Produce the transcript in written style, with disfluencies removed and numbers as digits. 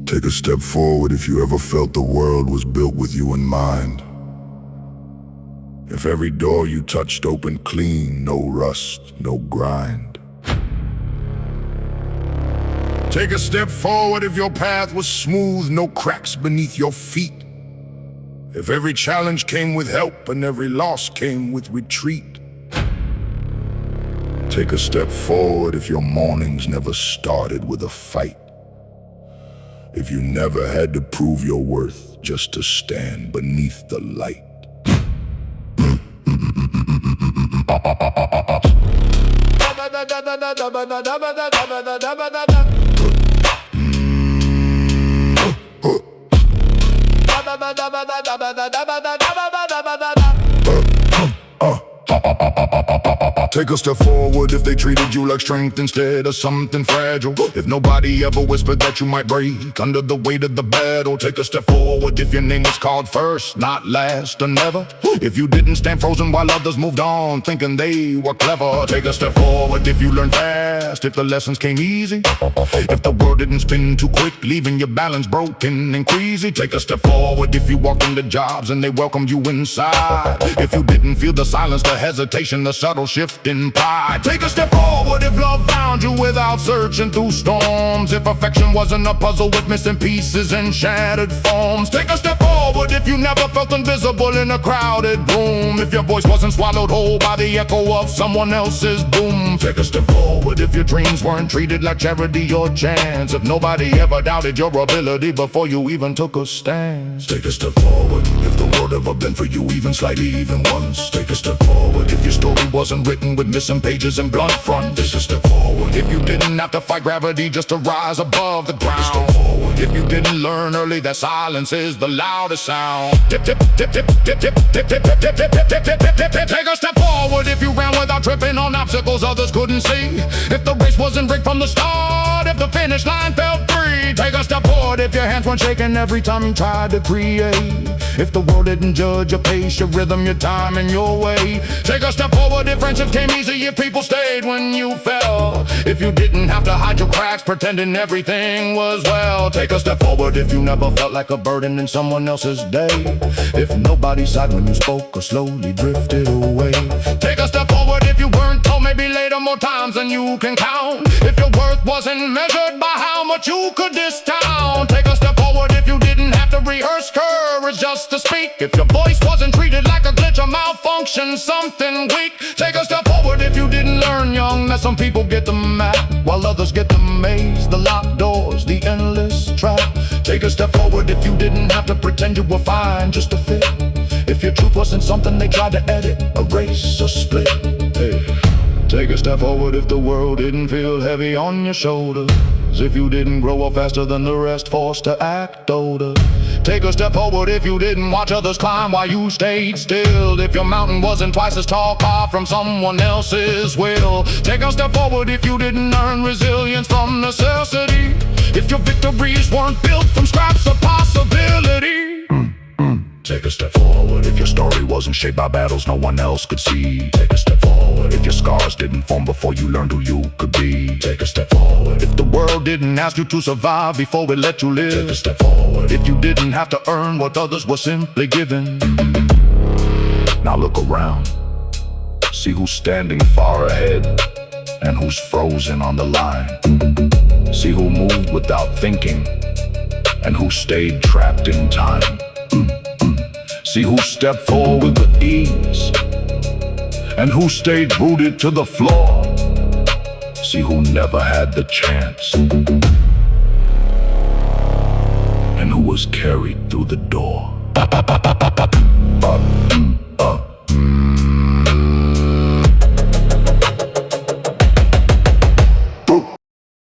Take a step forward if you ever felt the world was built with you in mind. If every door you touched opened clean, no rust, no grind. Take a step forward if your path was smooth, no cracks beneath your feet. If every challenge came with help and every loss came with retreat. Take a step forward if your mornings never started with a fight. If you never had to prove your worth just to stand beneath the light. Take a step forward if they treated you like strength instead of something fragile. If nobody ever whispered that you might break under the weight of the battle. Take a step forward if your name was called first, not last or never. If you didn't stand frozen while others moved on, thinking they were clever. Take a step forward if you learned fast, if the lessons came easy. If the world didn't spin too quick, leaving your balance broken and queasy. Take a step forward if you walked into jobs and they welcomed you inside. If you didn't feel the silence, the hesitation, the subtle shift in pride. Take a step forward if love found you without searching through storms. If affection wasn't a puzzle with missing pieces and shattered forms. Take a step forward if you never felt invisible in a crowded room. If your voice wasn't swallowed whole by the echo of someone else's boom. Take a step forward if your dreams weren't treated like charity or chance. If nobody ever doubted your ability before you even took a stance. Take a step forward if the world ever bent for you even slightly, even once. Take a step forward if your story wasn't written with missing pages and blunt front. Take a step forward if you didn't have to fight gravity just to rise above the ground. Take a step forward if you didn't learn early that silence is the loudest sound. Take a step forward if you ran without tripping on obstacles others couldn't see. If the race wasn't rigged from the start, if the finish line felt free. Take a step forward if your hands weren't shaking every time you tried to create. If the world didn't judge your pace, your rhythm, your time, and your way. Take a step forward if friendships came easy, if people stayed when you fell. If you didn't have to hide your cracks, pretending everything was well. Take a step forward if you never felt like a burden in someone else's day. If nobody sighed when you spoke or slowly drifted away. Take a step forward if you weren't told maybe later more times than you can count. If your worth wasn't measured by how much you could discount. Take a step forward if you didn't have to rehearse courage just to speak. If your voice wasn't treated like a glitch or malfunction, something weak. Take a step forward if you didn't learn young that some people get the map while others get the maze, the locked doors, the endless trap. Take a step forward if you didn't have to pretend you were fine just to fit. If your truth wasn't something they tried to edit, erase, or split. Hey. Take a step forward if the world didn't feel heavy on your shoulders. If you didn't grow up faster than the rest, forced to act older. Take a step forward if you didn't watch others climb while you stayed still. If your mountain wasn't twice as tall, far from someone else's will. Take a step forward if you didn't earn resilience from necessity. If your victories weren't built from scraps of possibility. Take a step forward if your story wasn't shaped by battles no one else could see. Take a step forward if your scars didn't form before you learned who you could be. Take a step forward if the world didn't ask you to survive before it let you live. Take a step forward if you didn't have to earn what others were simply given. Now look around, see who's standing far ahead and who's frozen on the line. See who moved without thinking and who stayed trapped in time. See who stepped forward with ease and who stayed rooted to the floor. See who never had the chance and who was carried through the door.